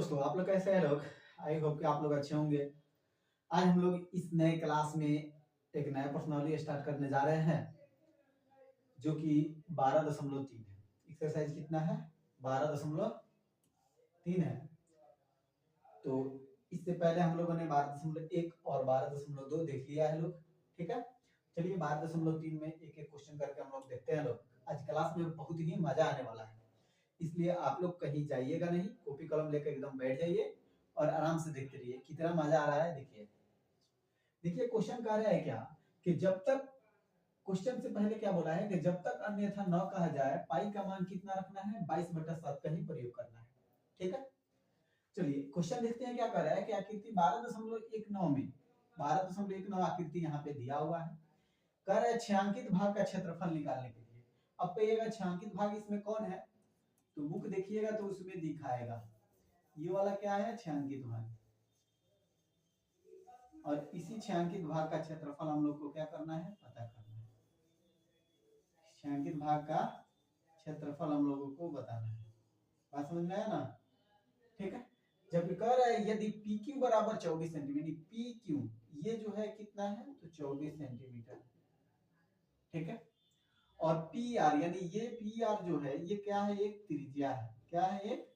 दोस्तों, आप लोग कैसे हैं लोग। आई होप कि आप लोग अच्छे होंगे। आज हम लोग इस नए क्लास में एक नया पर्सनालिटी स्टार्ट करने जा रहे हैं जो कि 12.3 है। एक्सरसाइज कितना है? 12.3 है। तो इससे पहले हम लोगों ने 12.1 और 12.2 देख लिया है लोग। ठीक है, चलिए 12.3 में एक एक क्वेश्चन करके हम लोग देखते हैं लोग। आज क्लास में बहुत ही मजा आने वाला है, इसलिए आप लोग कहीं जाइएगा नहीं, कॉपी कलम लेकर एकदम बैठ जाइए और आराम से देखते रहिए। कितना मजा आ रहा है देखिए। देखिए क्वेश्चन कह रहा है क्या कि जब तक, क्वेश्चन से पहले क्या बोला है कि जब तक अन्यथा न कहा जाए पाई का मान कितना रखना है, 22/7 का ही प्रयोग करना है। ठीक है, चलिए क्वेश्चन देखते हैं क्या कर रहा है कि आकृति 12.19 में 12.19 आकृति यहाँ पे दिया हुआ है। कह रहा है छायांकित भाग का क्षेत्रफल निकालने के लिए। अब कहिएगा छायांकित भाग इसमें कौन है, तो बुक देखिएगा तो उसमें दिखाएगा ये वाला क्या है, छायांकित भाग। और इसी छायांकित भाग का क्षेत्रफल हम लोग को क्या करना है, पता करना है। छायांकित भाग का क्षेत्रफल हम लोगों को बताना है। बात समझ में आया ना? ठीक है, जब कह रहा है यदि पी क्यू बराबर 24 सेंटीमीटर, पी क्यू ये जो है कितना है, तो 24 सेंटीमीटर। ठीक है, और पी आर यानी ये पी आर जो है ये क्या है, एक त्रिज्या है। क्या है एक,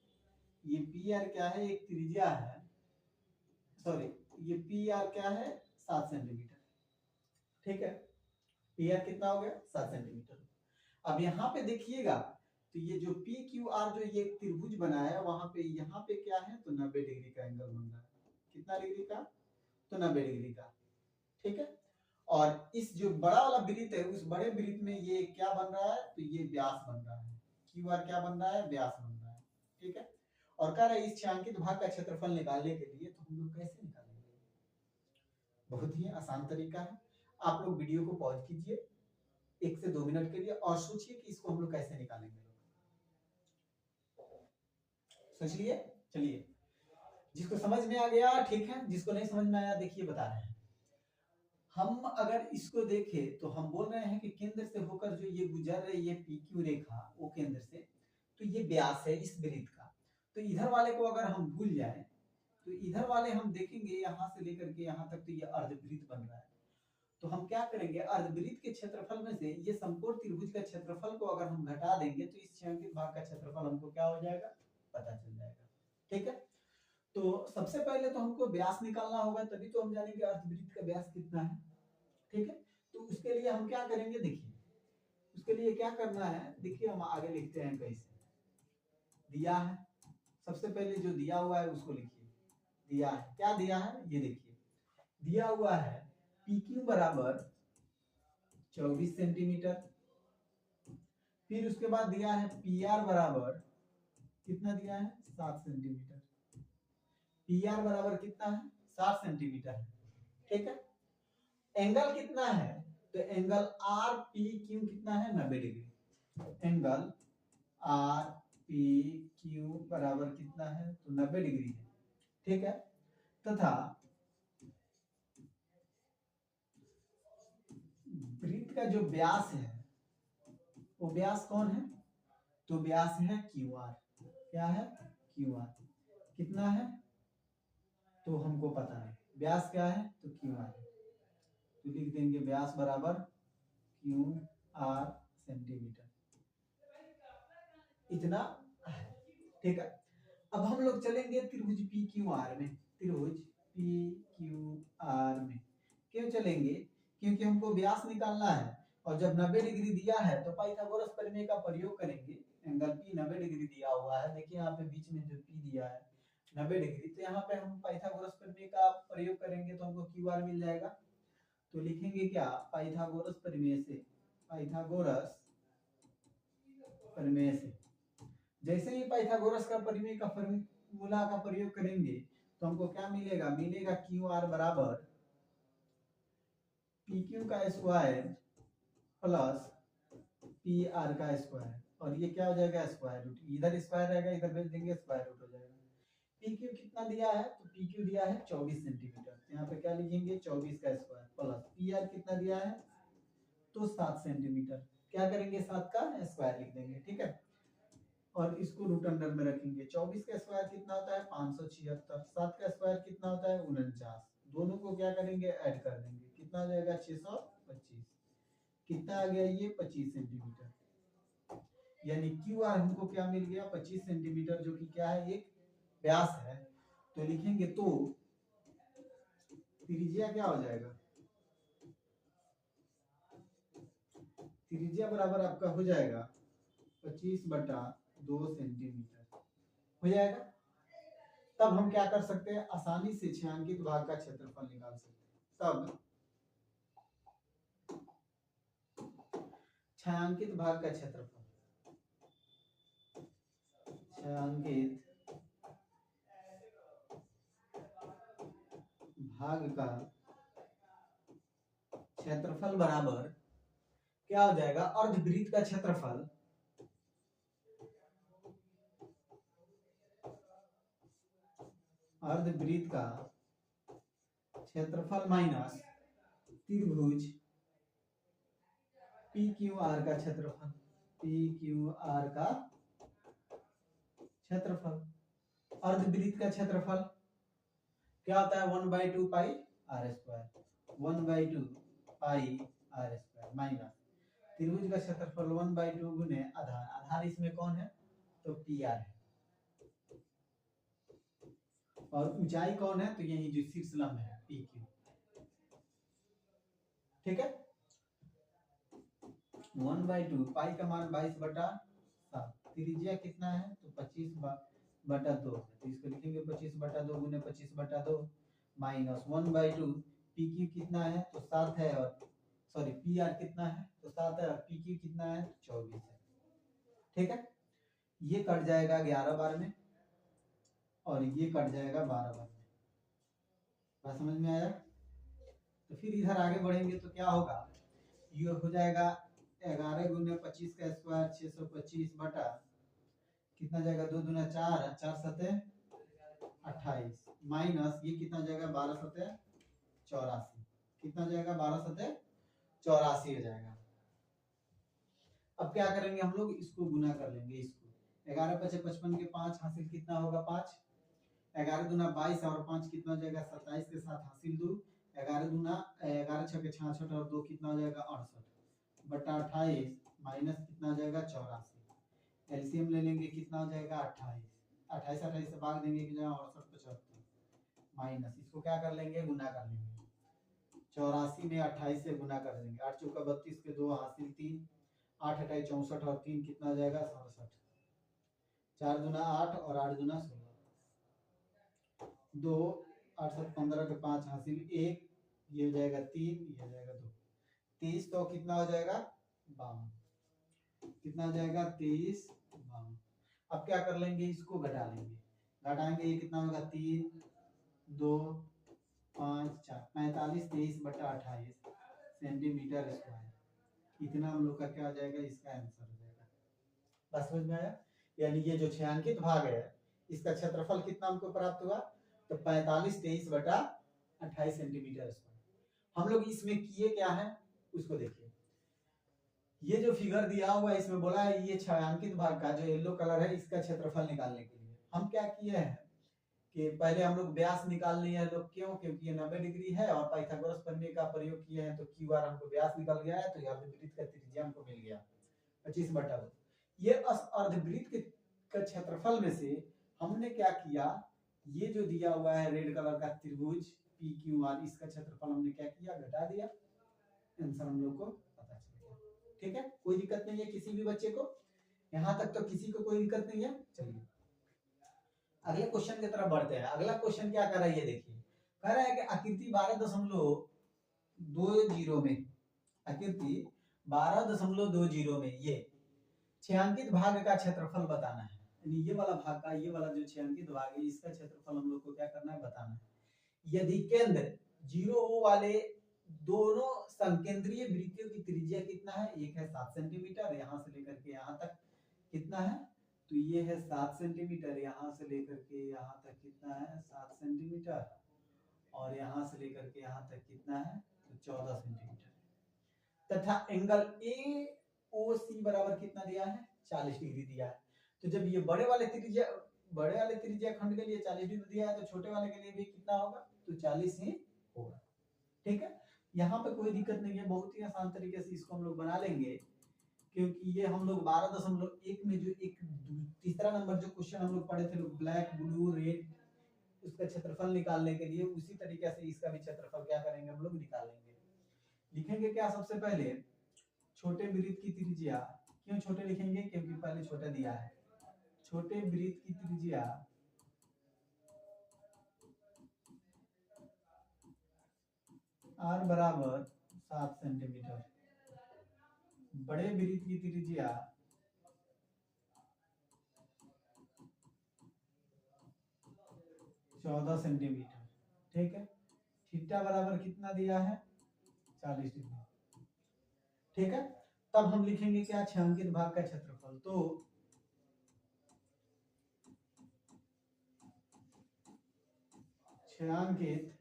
ये पी आर क्या है, एक त्रिज्या है। सॉरी, ये पी आर क्या है, 7 सेंटीमीटर। ठीक है, पी आर कितना हो गया, 7 सेंटीमीटर। अब यहाँ पे देखिएगा तो ये जो पी क्यू आर जो ये त्रिभुज बना है, वहां पे यहाँ पे क्या है, तो 90 डिग्री का एंगल बन रहा है। कितना डिग्री का, तो 90 डिग्री का। ठीक है, और इस जो बड़ा वाला वृत्त है, उस बड़े वृत्त में ये क्या बन रहा है, तो ये व्यास बन रहा है। क्यू आर क्या बन रहा है, व्यास बन रहा है। ठीक है, और कह रहे हैं इस छायांकित भाग का क्षेत्रफल निकालने के लिए, तो हम लोग कैसे निकालेंगे? बहुत ही आसान तरीका है। आप लोग वीडियो को पॉज कीजिए 1 से 2 मिनट के लिए और सोचिए कि इसको हम लोग कैसे निकालेंगे। सोच लिए, चलिए जिसको समझ में आ गया ठीक है, जिसको नहीं समझ में आया देखिए बता रहे हैं। हम अगर इसको देखें तो हम बोल रहे हैं कि केंद्र से होकर जो ये गुजर रही है पी क्यू रेखा, वो केंद्र से, तो ये व्यास है इस वृत्त का। तो इधर वाले को अगर हम भूल जाए तो इधर वाले हम देखेंगे यहाँ से लेकर के यहाँ तक, तो ये अर्धवृत्त बन रहा है। तो हम क्या करेंगे, अर्धवृत्त के क्षेत्रफल में से ये समकोण त्रिभुज का क्षेत्रफल को अगर हम घटा देंगे तो इस छायांकित भाग का क्षेत्रफल हमको क्या हो जाएगा, पता चल जाएगा। ठीक है, तो सबसे पहले तो हमको व्यास निकालना होगा, तभी तो हम जानेंगे अर्धवृत्त का व्यास कितना है। ठीक है, तो उसके लिए हम क्या करेंगे, देखिए उसके लिए क्या करना है, देखिए हम आगे लिखते हैं कैसे। दिया है, सबसे पहले जो दिया हुआ है उसको लिखिए। दिया है, क्या दिया है, ये देखिए दिया हुआ है पी क्यू बराबर 24 सेंटीमीटर। फिर उसके बाद दिया है पी आर बराबर कितना दिया है, 7 सेंटीमीटर। पी आर बराबर कितना है, 7 सेंटीमीटर। ठीक है, एंगल कितना है, तो एंगल आर पी क्यू कितना है, 90 degree. Angle R P Q बराबर कितना है, तो 90 डिग्री है। ठीक है, तथा वृत्त का जो व्यास है वो व्यास कौन है, तो व्यास है क्यू आर। क्या है, क्यू आर। कितना है, तो हमको पता है व्यास क्या है, तो क्यू आर है। तो लिख देंगे व्यास बराबर क्यू आर सेंटीमीटर, इतना है। ठीक है, अब हम लोग चलेंगे त्रिभुज पी क्यू आर में। त्रिभुज पी क्यू आर में क्यों चलेंगे, क्योंकि हमको व्यास निकालना है, और जब 90 डिग्री दिया है तो पाइथागोरस प्रमेय का प्रयोग करेंगे। एंगल पी 90 डिग्री दिया हुआ है, देखिए यहाँ पे बीच में जो पी दिया है 90 डिग्री, तो यहाँ पे हम पाइथागोरस प्रमेय का प्रयोग करेंगे तो हमको क्यू आर मिल जाएगा। तो लिखेंगे क्या, पाइथागोरस प्रमेय से, पाइथागोरस प्रमेय से। जैसे ही पाइथागोरस का प्रमेय का फॉर्मूला का प्रयोग करेंगे तो हमको क्या मिलेगा, मिलेगा क्यू आर बराबर पी क्यू का स्क्वायर प्लस पी आर का स्क्वायर, और ये क्या हो जाएगा, स्क्वायर रूट। इधर स्क्वायर रहेगा, इधर भेज देंगे स्क्वायर रूट हो जाएगा। पी क्यू कितना दिया है, तो पी क्यू दिया है 24 सेंटीमीटर, तो यहाँ पे क्या लिखेंगे, 24 का स्क्वायर प्लस पी आर कितना दिया है, तो 7 सेंटीमीटर। क्या करेंगे, 7 का स्क्वायर लिख देंगे। ठीक है, और इसको रूट अंडर में रखेंगे। 24 का स्क्वायर कितना होता है 576, 7 का स्क्वायर कितना होता है 49, दोनों को क्या करेंगे ऐड कर देंगे, कितना हो जाएगा 625, कितना आ गया ये 25 सेंटीमीटर, यानी क्यू आर हमको क्या मिल गया 25 सेंटीमीटर, जो कि क्या है एक व्यास है। तो लिखेंगे तो त्रिज्या क्या हो जाएगा, त्रिज्या बराबर आपका हो जाएगा 25/2 सेंटीमीटर हो जाएगा। तब हम क्या कर सकते हैं, आसानी से छायांकित भाग का क्षेत्रफल निकाल सकते हैं। तब छायांकित भाग का क्षेत्रफल, छायांकित भाग का क्षेत्रफल बराबर क्या हो जाएगा, अर्धवृत्त का क्षेत्रफल अर्धवृत्त का क्षेत्रफल माइनस त्रिभुज पी क्यू आर का क्षेत्रफल, पी क्यू आर का क्षेत्रफल। अर्धवृत्त का क्षेत्रफल क्या होता है 1/2 pi r square, 1/2 pi r square minus त्रिभुज का क्षेत्रफल 1/2 गुने आधार, आधार इसमें कौन है तो पी आर है, और ऊंचाई कौन है तो यही जो शीर्ष लंब है पी क्यू, ठीक है। 1/2 पाई का मान 22/7, त्रिज्या कितना है तो 25/2, तो इसको लिखेंगे 25/2 गुने 25/2 माइनस 1/2 पी क्यू कितना है तो 7 है, और सॉरी पी आर कितना है तो 7 है, और पी क्यू कितना है 24 है, ठीक है। ये कट जाएगा 11 बार में, और ये कट जाएगा 12 बार में, बात समझ में आया। तो फिर इधर आगे बढ़ेंगे तो क्या होगा, ये हो जाएगा 11 गुने 25 का स्क्वायर 625 बटा कितना जाएगा 2 दूना 4, 4 सते 28 माइनस ये कितना जाएगा 12 सते 84, कितना जाएगा 12 सते 84 हो जाएगा। अब क्या करेंगे हम लोग, इसको गुना कर लेंगे, इसको 11 × 5 = 55 के 5 हासिल कितना होगा 5, 11 दूना 22 और 5 कितना हो जाएगा 27 के साथ हासिल 2, 11 दूना 11 × 6 = 66 और 2 कितना हो जाएगा 68 बटा 28 माइनस कितना हो जाएगा 84, एलसीएम ले लेंगे कितना हो जाएगा 28, 28 28 से भाग देंगे कि जाएगा 68 75 माइनस इसको क्या कर लेंगे गुना कर लेंगे, 84 में 28 से गुना कर देंगे, 8 चौका 32 के 2 हासिल 3, 8 28 64 और 3 कितना हो जाएगा 67, 4 दूना 8 और 8 दूना 16, 2 8 7 15 के 5 हासिल 1, ये हो जाएगा 3, ये हो जाएगा 2, 23 तो कितना हो जाएगा 52, कितना हो जाएगा 23 52। अब क्या कर लेंगे, इसको घटा लेंगे, घटाएंगे ये कितना होगा 3 2 5 4 45 23/28 सेंटीमीटर स्क्वायर, इतना हम लोग का क्या हो जाएगा, इसका आंसर हो जाएगा। बस समझ में आया, यानी ये जो छायांकित भाग है इसका क्षेत्रफल कितना हमको प्राप्त हुआ तो 45 23/28 सेंटीमीटर स्क्वायर। हम लोग इसमें किए क्या है उसको देखिए, ये जो फिगर दिया हुआ है इसमें बोला है ये छायांकित भाग का जो येलो कलर है इसका क्षेत्रफल निकालने के लिए हम क्या किए हैं कि पहले हम लोग व्यास निकाल लिए हैं, लोग क्यों, क्योंकि ये 90 डिग्री है और पाइथागोरस प्रमेय का प्रयोग किए हैं, तो क्यू आर हमको व्यास निकल गया है, तो ये अर्धवृत्त का त्रिज्या हमको मिल गया 25/2। ये अर्धवृत्त का क्षेत्रफल में से हमने क्या किया, ये जो दिया हुआ है रेड कलर का त्रिभुज पी क्यू आर, इसका क्षेत्रफल हमने क्या किया घटा दिया, आंसर हम लोग को पता चल गया, ठीक है। कोई दिक्कत नहीं है किसी भी बच्चे को, यहां तक तो किसी को कोई दिक्कत नहीं है। चलिए अगले क्वेश्चन की तरफ बढ़ते हैं। अगला क्वेश्चन क्या कर रहा है ये देखिए, कह रहा है कि आकृति 12.20 में, आकृति 12.20 में ये छायांकित भाग का क्षेत्रफल बताना है, यानी ये वाला भाग का, ये वाला जो छायांकित भाग है इसका क्षेत्रफल हम लोग को क्या करना है बताना है। यदि केंद्र 0 वाले दोनों संकेंद्रीय वृत्तियों की त्रिज्या कितना है, एक है 7 सेंटीमीटर, यहां से लेकर के यहां तक कितना है तो ये है 7 सेंटीमीटर, यहां से लेकर के यहां तक कितना है 7 सेंटीमीटर, और यहां से लेकर के यहां तक कितना है तो 14 सेंटीमीटर, तथा एंगल ए ओ सी बराबर कितना दिया है 40 डिग्री दिया है। तो जब ये बड़े वाले त्रिज्या खंड के लिए 40 डिग्री दिया है, तो छोटे वाले के लिए भी कितना होगा, तो 40 ही होगा। ठीक है, यहाँ पे कोई दिक्कत नहीं है, बहुत ही आसान तरीके से इसको हम लोग बना लेंगे, क्योंकि ये हम लोग 12.1 में जो एक तीसरा नंबर जो क्वेश्चन हम लोग पढ़े थे, ब्लैक ब्लू रेड, उसका क्षेत्रफल निकालने के लिए उसी तरीके से इसका भी क्षेत्रफल क्या करेंगे हम लोग निकाल लेंगे। लिखेंगे क्या, सबसे पहले छोटे वृत्त की त्रिज्या, क्यों छोटे लिखेंगे, क्योंकि पहले छोटा दिया है, छोटे वृत्त की त्रिज्या r बराबर 7 सेंटीमीटर, बड़े वृत्त की त्रिज्या 14 सेंटीमीटर। ठीक है, थीटा बराबर कितना दिया है, 40 डिग्री। ठीक है, तब हम लिखेंगे क्या, छायांकित भाग का क्षेत्रफल। तो छायांकित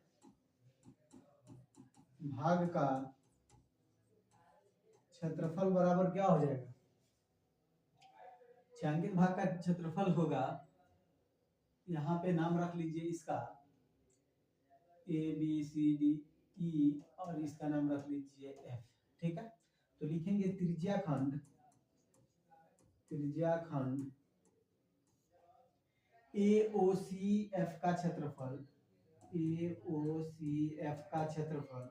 भाग का क्षेत्रफल बराबर क्या हो जाएगा, छायांकित भाग का क्षेत्रफल होगा, यहाँ पे नाम रख लीजिए इसका A B C D E, और इसका नाम रख लीजिए एफ। ठीक है, तो लिखेंगे त्रिज्या खंड AOCF का क्षेत्रफल, AOCF का क्षेत्रफल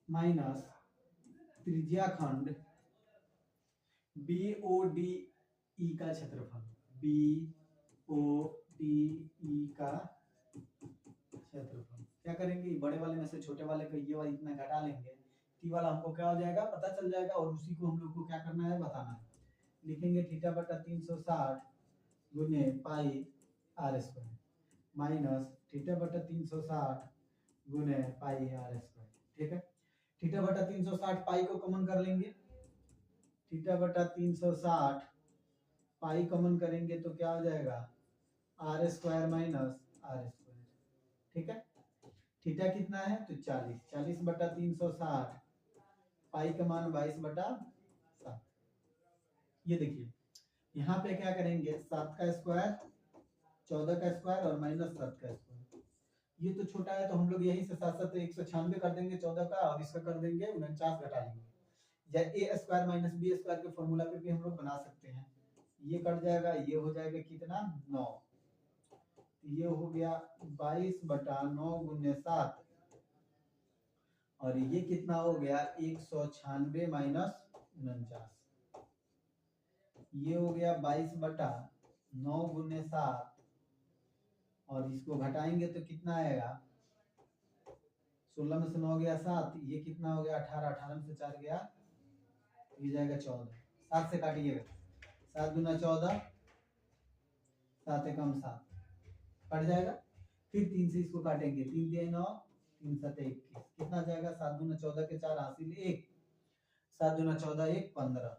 माइनस त्रिज्या खंड BODE का क्षेत्रफल, BODE का क्षेत्रफल। क्या करेंगे, बड़े वाले में से छोटे वाले को ये वाला इतना घटा लेंगे, टी वाला हमको क्या हो जाएगा पता चल जाएगा, और उसी को हम लोग को क्या करना है बताना है। लिखेंगे थीटा बटा 360 गुने पाई r स्क्वायर माइनस थीटा बटा 360 गुने पाई r स्क्वायर। ठीक है, थीटा बटा 360 पाई को कॉमन कर लेंगे, थीटा बटा 360 पाई कॉमन करेंगे तो क्या हो जाएगा, r square minus r square. ठीक है, थीटा कितना है, तो 40, 40 बटा 360, पाई का मान 22 बटा 7। ये देखिए यहाँ पे क्या करेंगे, 7 का स्क्वायर 14 का स्क्वायर और माइनस 7 का स्क्वायर। ये तो छोटा है, तो हम लोग यही से 7 7 196 कर देंगे 14 का, और इसका कर देंगे 49 घटा लेंगे, या ए स्क्वायर माइनस बी स्क्वायर के फॉर्मूला पे भी हम लोग बना सकते हैं। ये कट जाएगा, ये हो जाएगा कितना 9, ये हो गया 22 बटा 9 गुने 7, और ये कितना हो गया 196 माइनस 49, ये हो गया 22 बटा 9 गुने 7, और इसको घटाएंगे तो कितना आएगा, 16 में से 9 गया 7, ये कितना हो गया 18, 18 में से 4 गया, ये जाएगा 14, 7 से काटिएगा, 7 दूना 14, 7 एकम 7 कट जाएगा, फिर 3 से इसको काटेंगे, 3 दिया 9, 3 7 21, कितना जाएगा, 7 दूना 14 के 4 हासिल 1, 7 दूना 14 1 15,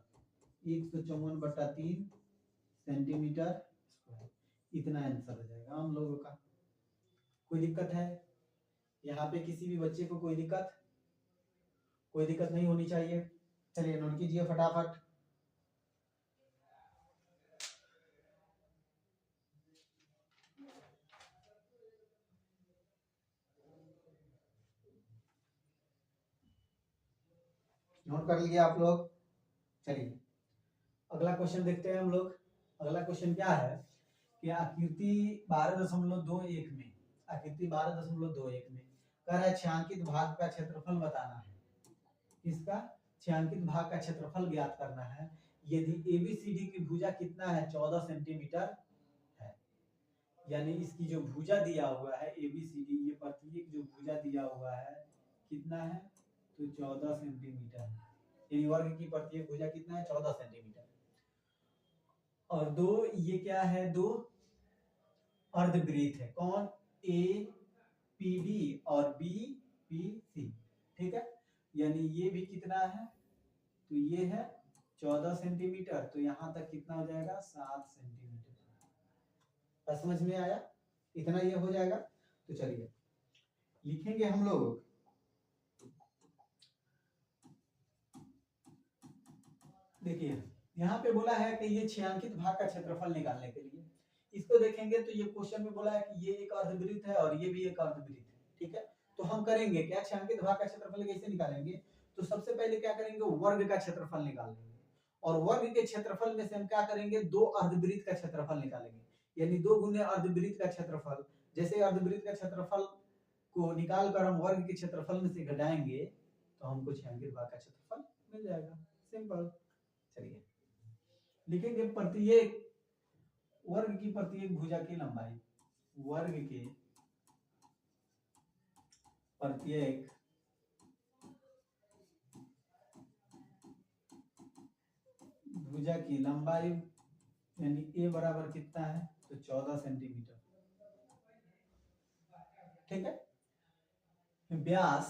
154 बटा 3 सेंटीमीटर स्क्वायर। इतना आंसर हो जाएगा हम लोगों का। कोई दिक्कत है यहाँ पे, किसी भी बच्चे को कोई दिक्कत नहीं होनी चाहिए। चलिए नोट कीजिए फटाफट। नोट कर लिए आप लोग। चलिए अगला क्वेश्चन देखते हैं हम लोग। अगला क्वेश्चन क्या है कि आकृति 12.21 में, आकृति 12.21 में कह रहा है छायांकित भाग का क्षेत्रफल बताना है। इसका छायांकित भाग का क्षेत्रफल ज्ञात करना है। यदि एबीसीडी की भुजा कितना है, 14 सेंटीमीटर है, यानी इसकी जो भुजा दिया हुआ है एबीसीडी, ये प्रत्येक जो भुजा दिया हुआ है कितना है, तो 14 सेंटीमीटर है। यानी वर्ग की प्रत्येक भुजा कितना है, 14 सेंटीमीटर। और दो ये क्या है, दो अर्धवृत्त है, कौन, ए पी डी और बी पी सी। ठीक है, यानी ये भी कितना है, तो ये है 14 सेंटीमीटर, तो यहां तक कितना हो जाएगा 7 सेंटीमीटर। समझ में आया, इतना ये हो जाएगा। तो चलिए लिखेंगे हम लोग, देखिए यहाँ पे बोला है कि ये छायांकित भाग का क्षेत्रफल निकालने के लिए इसको देखेंगे तो ये क्वेश्चन में बोला है कि ये एक अर्धवृत्त है और ये भी एक अर्धवृत्त है, ठीक है। तो हम करेंगे क्या, छायांकित भाग का क्षेत्रफल कैसे निकालेंगे, तो सबसे पहले क्या करेंगे, वर्ग का क्षेत्रफल निकाल लेंगे और वर्ग के क्षेत्रफल में से हम क्या करेंगे, दो अर्धवृत्त का क्षेत्रफल निकालेंगे, यानी 2 गुने अर्धवृत्त का क्षेत्रफल। जैसे अर्धवृत्त का क्षेत्रफल को निकाल कर हम वर्ग के क्षेत्रफल में से घटाएंगे तो हमको छायांकित भाग का क्षेत्रफल मिल जाएगा, सिंपल। चलिए लिखेंगे प्रत्येक वर्ग की प्रत्येक भुजा की लंबाई, वर्ग के प्रत्येक भुजा की लंबाई यानी ए बराबर कितना है, तो 14 सेंटीमीटर, ठीक है। व्यास,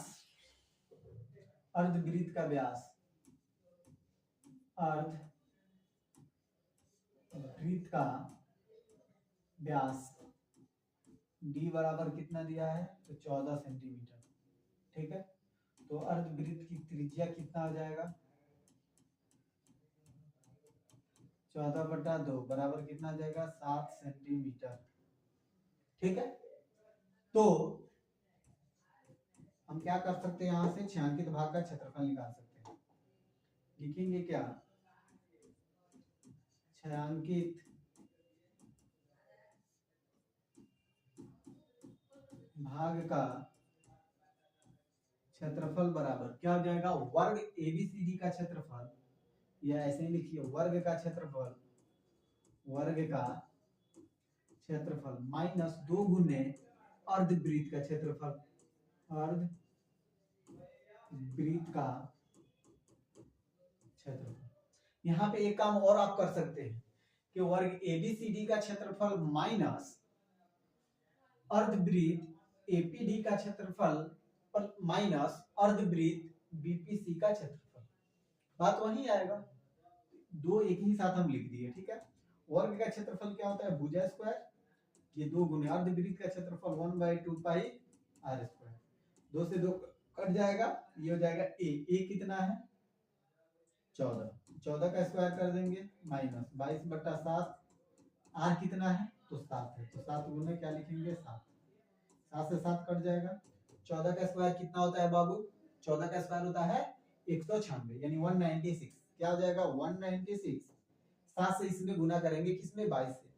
अर्धवृत्त का व्यास, अर्धवृत्त का व्यास d बराबर कितना दिया है, तो 14 सेंटीमीटर, ठीक है। तो अर्धवृत्त की त्रिज्या कितना हो जाएगा, 14/2 बराबर कितना आ जाएगा, 7 सेंटीमीटर, ठीक है। तो हम क्या कर सकते हैं, यहां से छायांकित भाग का क्षेत्रफल निकाल सकते हैं। लिखेंगे क्या, छायांकित भाग का क्षेत्रफल बराबर क्या हो जाएगा, वर्ग एबीसीडी का क्षेत्रफल, या ऐसे ही लिखिए वर्ग का क्षेत्रफल, वर्ग का क्षेत्रफल माइनस 2 गुने अर्धवृत्त का क्षेत्रफल, अर्धवृत्त का क्षेत्रफल। यहाँ पे एक काम और आप कर सकते हैं कि वर्ग एबीसीडी का क्षेत्रफल माइनस अर्धवृत्त एपीडी का क्षेत्रफल माइनस अर्धवृत्त बीपीसी का क्षेत्रफल, बात वही आएगा, दो एक ही साथ हम लिख दिए, ठीक है। वर्ग का क्षेत्रफल क्या होता है, भुजा स्क्वायर, ये 2 गुने अर्धवृत्त का क्षेत्रफल 1/2 पाई आर स्क्वायर, 2 से 2 कट जाएगा, ये हो जाएगा ए कितना है 14, 14 का स्क्वायर कर देंगे माइनस 22/7, आर कितना है तो 7 है, तो 7 गुने क्या लिखेंगे 7, 7 से 7 कट जाएगा। 14 का स्क्वायर कितना होता है बाबू, 14 का स्क्वायर होता है 196 यानी 196, क्या हो जाएगा 196, 7 से इसमें गुना करेंगे किसमें 22 से,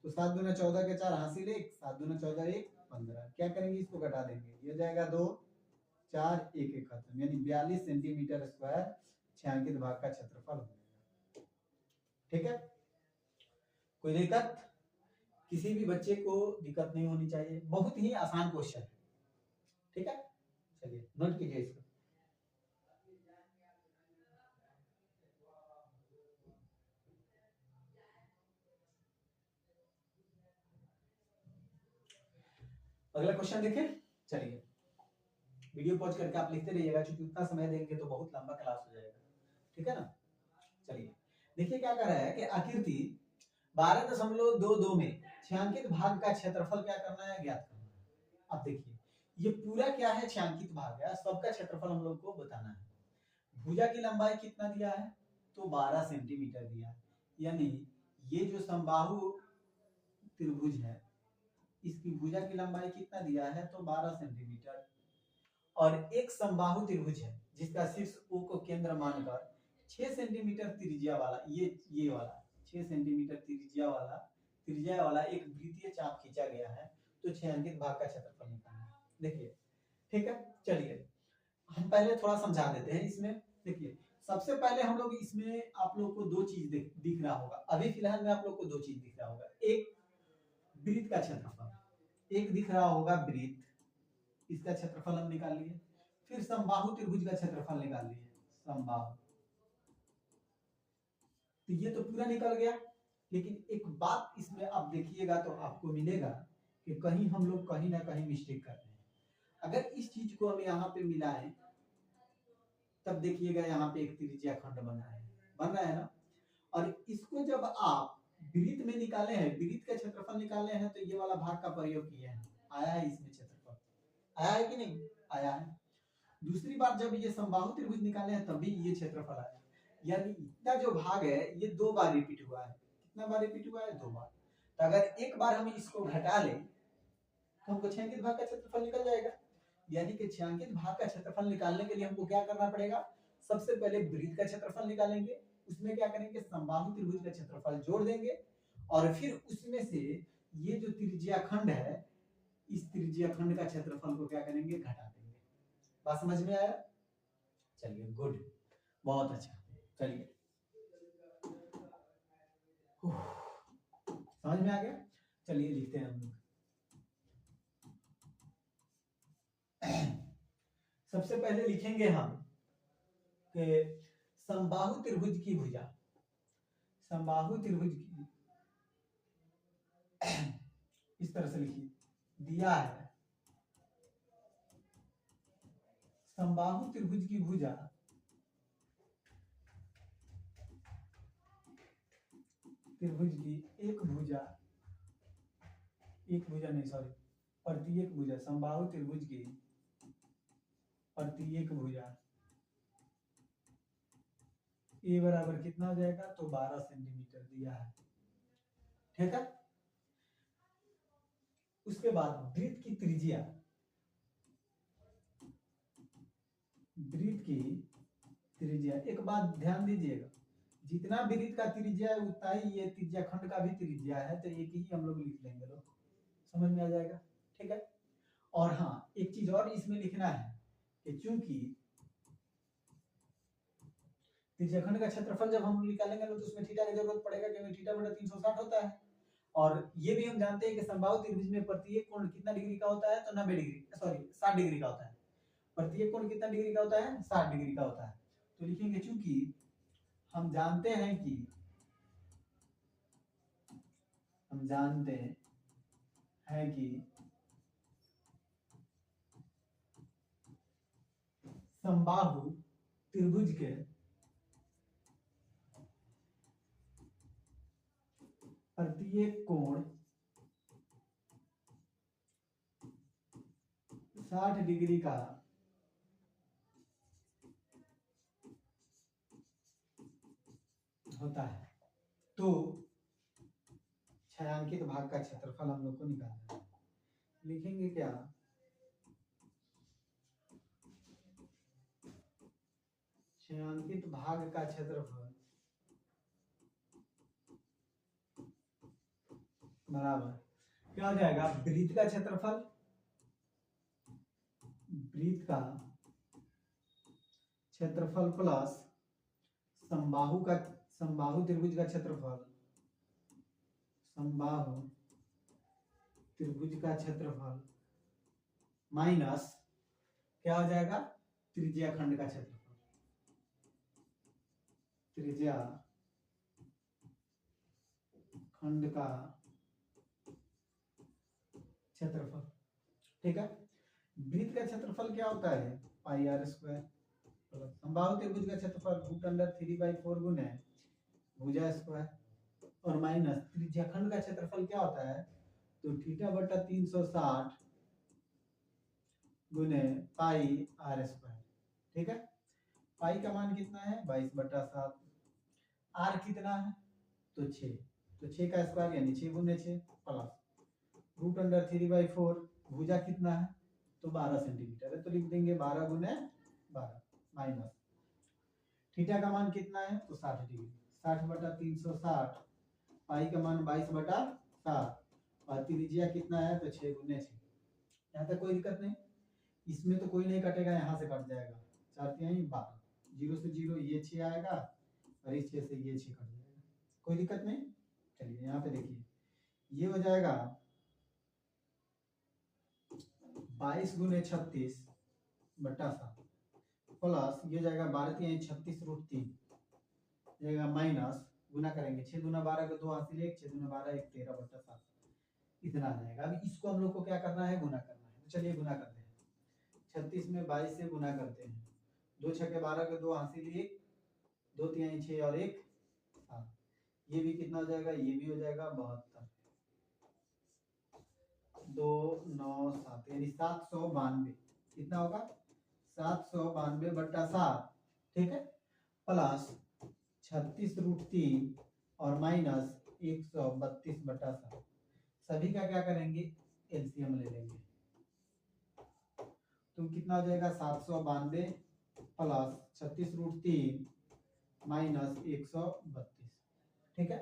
तो 7 गुना 14 के 4 हासिल 1, 7 गुना 14 1 15, क्या करेंगे इसको घटा देंगे, ये हो जाएगा 2 4 1 1 खत्म, यानी 42 सेंटीमीटर स्क्वायर छायांकित भाग का क्षेत्रफल हो जाएगा, ठीक है। कोई दिक्कत, किसी भी बच्चे को दिक्कत नहीं होनी चाहिए, बहुत ही आसान क्वेश्चन है, ठीक है। चलिए नोट कीजिए इसको। अगला क्वेश्चन देखें, चलिए वीडियो पॉज करके आप लिखते रहिएगा, क्योंकि उतना समय देंगे तो बहुत लंबा क्लास हो जाएगा, ठीक है ना। चलिए देखिए क्या कर रहा है कि आकृति 12.22 में छायांकित भाग का क्षेत्रफल क्या करना है, ज्ञात करना है। अब देखिए ये पूरा क्या है, छायांकित भाग है, सबका क्षेत्रफल हम लोग को बताना है। भुजा की लंबाई कितना दिया है, तो 12 सेंटीमीटर दिया है, यानी ये जो समबाहु त्रिभुज है इसकी भुजा की लंबाई कितना दिया है, तो 12 सेंटीमीटर, और एक समबाहु त्रिभुज है जिसका शीर्ष O को केंद्र मानकर 6 सेंटीमीटर त्रिज्या वाला, ये वाला 6 सेंटीमीटर त्रिज्या वाला एक वृत्तीय चाप खींचा गया है, तो छायांकित भाग का क्षेत्रफल निकालना है। देखिए ठीक है, चलिए हम पहले थोड़ा समझा देते हैं इसमें। देखिए सबसे पहले हम लोग इसमें आप लोग को 2 चीज दिख रहा होगा, अभी फिलहाल में आप लोग को 2 चीज दिख रहा होगा, एक वृत्त का क्षेत्रफल, एक दिख रहा होगा वृत्त, इसका क्षेत्रफल हम निकाल लिए, फिर समबाहु त्रिभुज का क्षेत्रफल निकाल लिए, समबाहु, तो ये तो पूरा निकल गया। लेकिन एक बात इसमें आप देखिएगा तो आपको मिलेगा कि कहीं हम लोग कहीं ना कहीं मिस्टेक कर रहे हैं। अगर इस चीज को हम यहाँ पे मिलाएं तब देखिएगा यहाँ पे एक त्रिज्या खंड बन रहा है ना, और इसको जब आप वृत्त में निकाले हैं, वृत्त का क्षेत्रफल निकाले हैं, तो ये वाला भाग का प्रयोग किए हैं, आया है इसमें क्षेत्रफल, आया है कि नहीं आया है। दूसरी बार जब ये समबाहु त्रिभुज निकाले हैं तभी ये क्षेत्रफल आया, यानी इतना जो भाग है ये 2 बार रिपीट हुआ है। कितना बार रिपीट हुआ है? 2 बार। तो अगर एक बार हम इसको घटा लें तो हमको छायांकित भाग का क्षेत्रफल निकल जाएगा। यानी कि छायांकित भाग का क्षेत्रफल निकालने के लिए हमको क्या करना पड़ेगा? सबसे पहले वृत्त का क्षेत्रफल निकालेंगे, उसमें क्या करेंगे? समबाहु त्रिभुज का क्षेत्रफल जोड़ देंगे और फिर उसमें से ये जो त्रिज्या खंड है इस त्रिज्या खंड का क्षेत्रफल को क्या करेंगे? घटा देंगे। बात समझ में आया? चलिए गुड, बहुत अच्छा। चलिए समझ में आ गया। चलिए लिखते हैं हम लोग। सबसे पहले लिखेंगे हम कि समबाहु त्रिभुज की भुजा, समबाहु त्रिभुज की इस तरह से लिखिए, दिया है समबाहु त्रिभुज की भुजा त्रिभुज की एक भुजा नहीं सॉरी प्रत्येक भुजा, समबाहु त्रिभुज की प्रत्येक भुजा ए बराबर कितना हो जाएगा? तो 12 सेंटीमीटर दिया है, ठीक है। उसके बाद वृत्त की त्रिज्या, वृत्त की त्रिज्या, एक बात ध्यान दीजिएगा, जितना वृत्त का त्रिज्या है उतना ही ये त्रिज्या खंड का भी त्रिज्या है, तो एक ही हम लोग लिख लेंगे, लोग समझ में आ जाएगा, ठीक है। और हाँ एक चीज और इसमें लिखना है कि चूंकि त्रिज्याखंड का क्षेत्रफल जब हम निकालेंगे तो उसमें थीटा की जरूरत पड़ेगा क्योंकि थीटा बटा 360 होता है। और ये भी हम जानते हैं कि समबाहु त्रिभुज में प्रत्येक कोण कितना डिग्री का होता है? तो 90 डिग्री, सॉरी 60 डिग्री का होता है। प्रत्येक कोण कितना डिग्री का होता है? 60 डिग्री का होता है। तो लिखेंगे चूंकि हम जानते हैं कि समबाहु त्रिभुज के प्रत्येक कोण 60 डिग्री का होता है, तो छायांकित भाग का क्षेत्रफल हम लोग को निकालना है। लिखेंगे क्या? छायांकित भाग का क्षेत्रफल बराबर क्या हो जाएगा? वृत्त का क्षेत्रफल, वृत्त का क्षेत्रफल प्लस समबाहु त्रिभुज का क्षेत्रफल, समबाहु त्रिभुज का क्षेत्रफल माइनस क्या हो जाएगा? त्रिज्या खंड का क्षेत्रफल, त्रिज्या खंड का क्षेत्रफल, ठीक है। वृत्त का क्षेत्रफल क्या होता है? पाई आर स्क्वायर प्लस समबाहु त्रिभुज का क्षेत्रफल रूट अंडर 3/4 गुने भुजा स्क्वायर और माइनस त्रिज्या खंड का क्षेत्रफल क्या होता है? तो थीटा बटा 360 गुने पाई आर स्क्वायर, ठीक है। पाई का मान कितना है? 22/7। आर कितना है? तो 6, तो 6 का स्क्वायर यानी 6 गुने 6 प्लस रूट अंडर 3/4, भुजा कितना है? तो 12 सेंटीमीटर है, तो लिख देंगे 12 गुने 12 माइनस थीटा का मान कितना है? तो 60 डिग्री, 60/360, पाई का मान 22/7 और त्रिज्या कितना है? तो 6 गुने 6। यहाँ तक कोई दिक्कत नहीं, इसमें तो कोई नहीं कटेगा, यहाँ से कट जाएगा, 4 3 12, 0 से 0 ये 6 आएगा और इस 6 से ये 6 कट जाएगा, कोई दिक्कत नहीं। चलिए यहाँ पे देखिए, ये हो जाएगा 22 गुने 36/7 प्लस ये जाएगा 12 3 36 रूट 3 जाएगा माइनस गुना करेंगे 6 दूना 12 के 2 हासिल 1, 6 दूना 12 1 13/7 इतना आ जाएगा। अब इसको हम लोग को क्या करना है? गुना करना है, तो चलिए गुना करते हैं। 36 में 22 से गुना करते हैं, 2 6 12 के 2 हासिल 1, 2 3 6 और 1 7, ये भी कितना हो जाएगा? ये भी हो जाएगा 72, 2 9 7 यानी 792, कितना होगा? 792/7, ठीक है, प्लस 36√3 और माइनस 132/7, सभी का क्या करेंगे, एलसीएम ले लेंगे। तो कितना हो जाएगा, 792 प्लस 36√3 माइनस 132। ठीक है,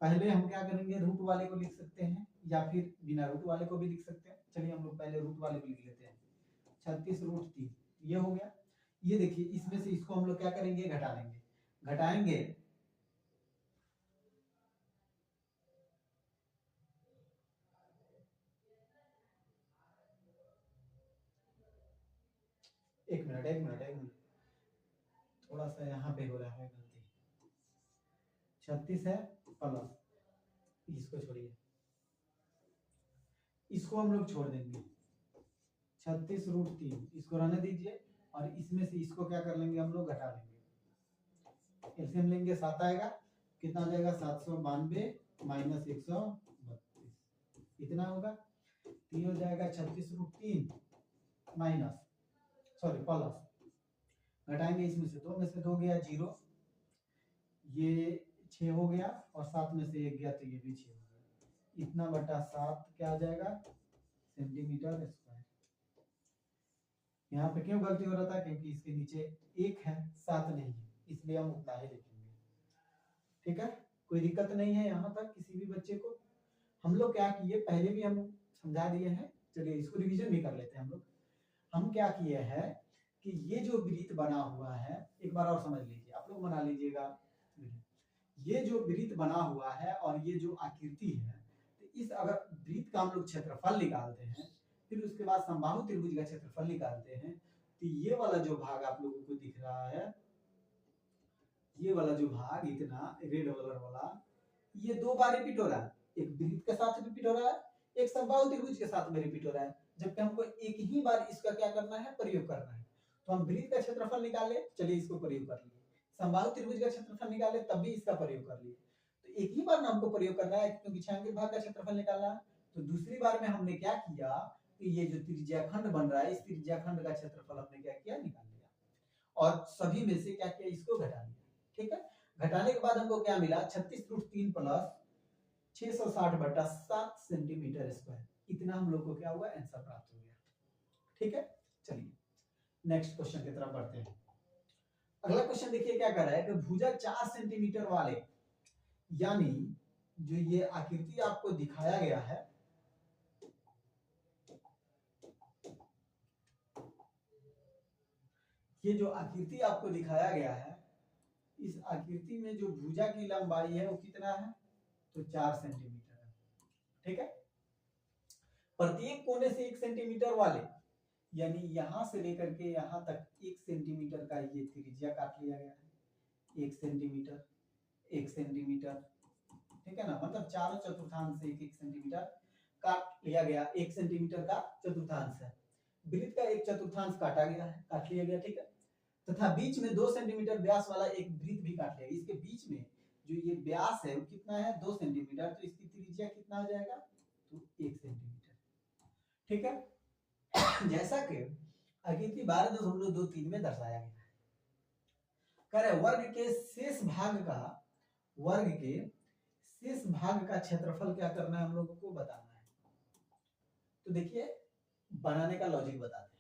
पहले हम क्या करेंगे, रूट वाले को लिख सकते हैं या फिर बिना रूट वाले को भी लिख सकते हैं। चलिए हम लोग पहले रूट वाले को लिख लेते हैं। 36√3 ये हो गया। ये देखिए इसमें से इसको हम लोग क्या करेंगे, घटा लेंगे। घटाएंगे एक मिनट, थोड़ा सा यहाँ पे हो रहा है गलती। 36 है प्लस, इसको छोड़िए, इसको हम लोग छोड़ देंगे। 36√3 इसको रहने दीजिए और इसमें से इसको क्या कर लेंगे, हम लोग घटा लेंगे। एलसीएम लेंगे, 7 आएगा, कितना हो जाएगा, 792 माइनस 132, इतना होगा। तो ये हो जाएगा 36√3 माइनस, सॉरी प्लस, घटाएंगे इसमें से 2 में से 2 गया 0, ये 6 हो गया और 7 में से 1 गया तो ये भी 6 हो गया। इतना बटा 7 क्या आ जाएगा, सेंटीमीटर स्क्वायर। यहाँ पे क्यों गलती हो रहा था, क्योंकि इसके नीचे 1 है 7 नहीं है, इसलिए हम उतना ही लिखेंगे। ठीक है, कोई दिक्कत नहीं है यहाँ तक किसी भी बच्चे को। हम लोग क्या किए, पहले भी हम समझा दिए हैं, चलिए इसको रिवीजन भी कर लेते हैं हम लोग। हम क्या किए हैं कि ये जो वृत्त बना हुआ है, एक बार और समझ लीजिए, आप लोग बना लीजिएगा। ये जो वृत्त बना हुआ है और ये जो आकृति है, तो इस अगर वृत्त का हम लोग क्षेत्रफल निकालते हैं, फिर उसके बाद समबाहु त्रिभुज का क्षेत्रफल निकालते हैं, तो ये वाला जो भाग आप लोगों को दिख रहा है, ये वाला जो भाग इतना रेड कलर वाला, ये 2 बार रिपीट हो रहा है। एक वृत्त के साथ रिपीट हो रहा है, एक समबाहु त्रिभुज के साथ में रिपीट हो रहा है, जबकि हमको एक ही बार इसका क्या करना है, प्रयोग करना है। तो हम वृत्त का क्षेत्रफल निकाले, चलिए इसको प्रयोग कर लिए। समबाहु त्रिभुज का क्षेत्रफल निकाले, तब भी इसका प्रयोग कर लिए। तो एक ही बार ना हमको प्रयोग करना है, क्योंकि छायांकित भाग का क्षेत्रफल निकालना है। तो दूसरी बार में हमने क्या किया कि ये जो त्रिज्याखंड बन रहा है, इस त्रिज्याखंड का क्षेत्रफल हमने क्या किया, निकाल लिया और सभी में से क्या किया, इसको घटा लिया। ठीक है, घटाने के बाद हमको क्या मिला, 36√3 प्लस 660/7 सेंटीमीटर स्क्वायर, इतना हम लोग को क्या हुआ, आंसर प्राप्त हो गया। ठीक है, चलिए नेक्स्ट क्वेश्चन की तरफ बढ़ते हैं। अगला क्वेश्चन देखिए क्या कर रहा है कि भुजा 4 सेंटीमीटर वाले, यानी जो ये आकृति आपको दिखाया गया है, ये जो आकृति आपको दिखाया गया है, इस आकृति में जो भुजा की लंबाई है वो कितना है, तो 4 सेंटीमीटर है। ठीक है, प्रत्येक कोने से 1 सेंटीमीटर वाले, यानी यहां से लेकर के यहां तक 1 सेंटीमीटर का ये त्रिज्या काट लिया गया है। 1 सेंटीमीटर 1 सेंटीमीटर, ठीक है ना, मतलब चारों चतुर्थांश से 1 सेंटीमीटर काट लिया गया। 1 सेंटीमीटर का चतुर्थांश है, वृत्त का 1/4 काटा गया है, काट लिया गया। ठीक है, तथा बीच में 2 सेंटीमीटर व्यास वाला एक वृत्त भी काट लिया। इसके बीच में जो ये व्यास है वो कितना है, 2 सेंटीमीटर, तो इसकी त्रिज्या कितना हो जाएगा, तो 1 सेंटीमीटर। ठीक है, जैसा कि आकृति 12.23 में दर्शाया गया है। कह रहे वर्ग के शेष भाग का क्षेत्रफल क्या करना है, हम लोगों को बताना है। तो देखिए बनाने का लॉजिक बताते हैं।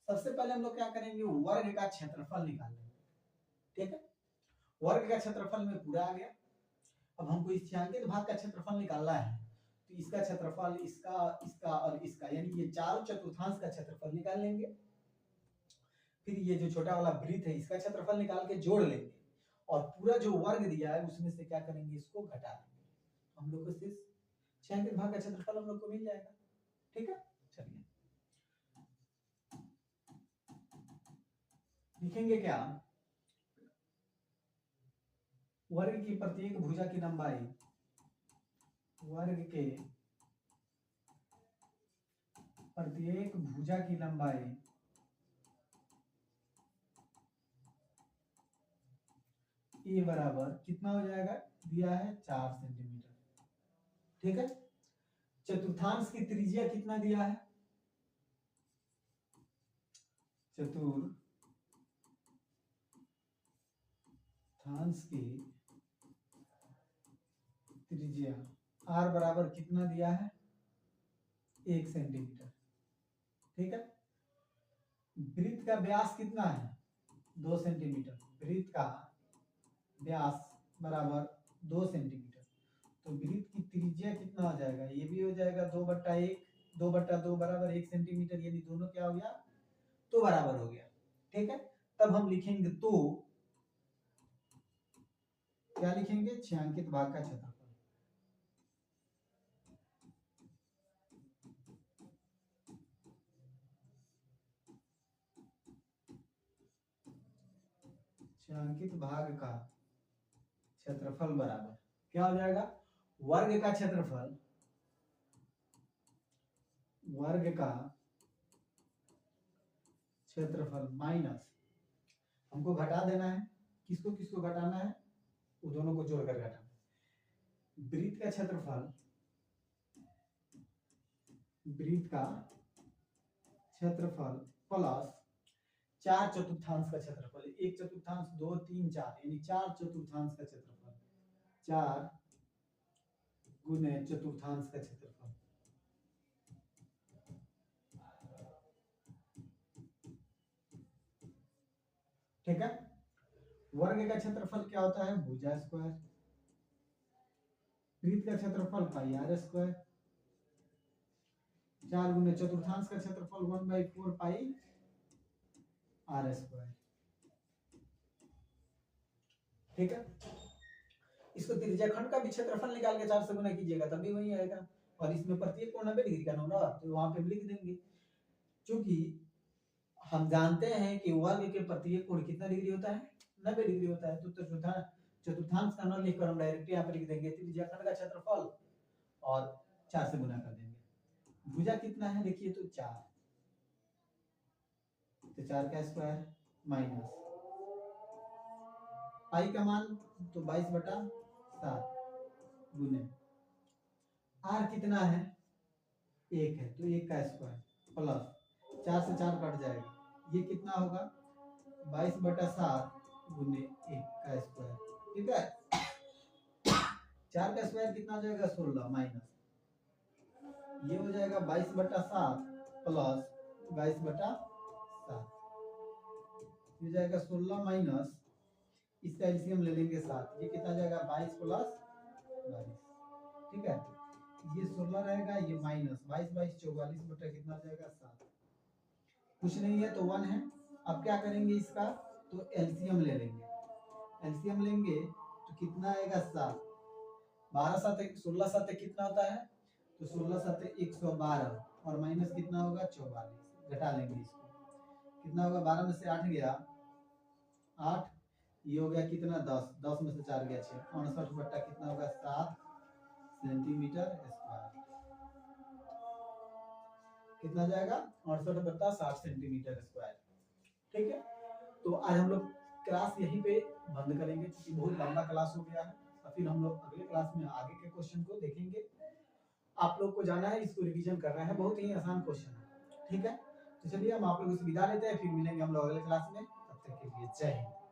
सबसे पहले हम लोग क्या करेंगे, वर्ग का क्षेत्रफल निकालेंगे। ठीक है, वर्ग का क्षेत्रफल में पूरा आ गया। अब हमको इस छायांकित भाग का क्षेत्रफल निकालना है, तो इसका क्षेत्रफल, इसका और इसका, यानी ये चारों चतुर्थांश का क्षेत्रफल निकाल लेंगे। फिर ये जो छोटा वाला वृत्त है इसका क्षेत्रफल निकाल के जोड़ लेंगे और पूरा जो वर्ग दिया है उसमें से क्या करेंगे, इसको घटा लेंगे। हम लोग को शेष छायांकित भाग का क्षेत्रफल हम लोग को मिल जाएगा। ठीक है, चलिए लिखेंगे क्या, वर्ग की प्रत्येक भुजा की लंबाई, वर्ग के प्रत्येक भुजा की लंबाई ए बराबर कितना हो जाएगा, दिया है 4 सेंटीमीटर। ठीक है, चतुर्थांश की त्रिज्या कितना दिया है, चतुर्थांश की त्रिज्या r बराबर कितना दिया है 1 सेंटीमीटर। ठीक है, वृत्त का व्यास कितना है 2 सेंटीमीटर। वृत्त का व्यास बराबर 2 सेंटीमीटर, तो वृत्त की त्रिज्या कितना हो जाएगा, ये भी हो जाएगा 2/1, 2/2 बराबर 1 सेंटीमीटर, यानी दोनों क्या हो गया तो बराबर हो गया। ठीक है, तब हम लिखेंगे तो क्या लिखेंगे, छायांकित भाग का क्षेत्रफल। छायांकित भाग का क्षेत्रफल बराबर क्या हो जाएगा, वर्ग का क्षेत्रफल, वर्ग का क्षेत्रफल माइनस, हमको घटा देना है, किसको किसको घटाना है, वो दोनों को जोड़कर घटाना है। वृत्त का क्षेत्रफल, वृत्त का क्षेत्रफल प्लस 4 चतुर्थांश का क्षेत्रफल, 1 चतुर्थांश 2 3 4 यानी 4 चतुर्थांश का क्षेत्रफल, 4 गुने चतुर्थांश का क्षेत्रफल। ठीक है, वर्ग का क्षेत्रफल क्या होता है भुजा स्क्वायर, वृत्त का क्षेत्रफल पाई आर स्क्वायर, 4 गुने चतुर्थांश का क्षेत्रफल 1/4 पाई आर स्क्वायर। ठीक है, इसको त्रिज्याखंड का भी क्षेत्रफल निकाल के 4 से गुना कीजिएगा तब भी वही आएगा, और इसमें प्रत्येक कोण 90 डिग्री का होगा, तो वहां पे लिख देंगे, क्योंकि हम जानते हैं कि वर्ग के प्रत्येक कोण कितना डिग्री होता है 90 डिग्री होता है, तो चतुर्थांश का न लिखकर हम डायरेक्ट यहाँ पर लिख देंगे त्रिज्याखंड का क्षेत्रफल और 4 से गुना कर देंगे। भुजा कितना है देखिए तो 4, तो 4 का स्क्वायर माइनस पाई का मान तो 22/7 गुने आर कितना है 1 है, तो 1 का स्क्वायर प्लस 4 से 4 कट जाएगा, ये कितना होगा 22/7 गुने 1 का स्क्वायर। ठीक है, 4 का स्क्वायर कितना हो जाएगा 16 माइनस ये हो जाएगा 22/7 प्लस 22/7, ये जाएगा 16 माइनस इसका एलसीएम ले लेंगे 7, ये कितना जाएगा 22 प्लस 22। ठीक है, ये 16 रहेगा, ये माइनस 22 22 44 बटा कितना जाएगा 7, कुछ नहीं है तो 1 है। अब क्या करेंगे इसका, तो एलसीएम ले लेंगे, एलसीएम लेंगे तो कितना आएगा 7, 12 7 16 7 कितना होता है, तो 16 7 112 और माइनस कितना होगा 44, घटा लेंगे इसको, कितना होगा 12 में से 8 गया 8, ये हो गया कितना 10, 10 में से 4 गया 6, 69 बट्टा कितना होगा 7 सेंटीमीटर स्क्वायर, कितना जाएगा 68/7 सेंटीमीटर स्क्वायर। ठीक है, तो आज हम लोग क्लास यहीं पे बंद करेंगे क्योंकि बहुत लंबा क्लास हो गया है, और फिर हम लोग अगले क्लास में आगे के क्वेश्चन को देखेंगे। आप लोग को जाना है, इसको रिवीजन करना है, बहुत ही आसान क्वेश्चन है। ठीक है, तो चलिए हम आप लोगों से विदा लेते हैं, फिर मिलेंगे हम लोग अगले क्लास में, तब तक के लिए जय हिंद।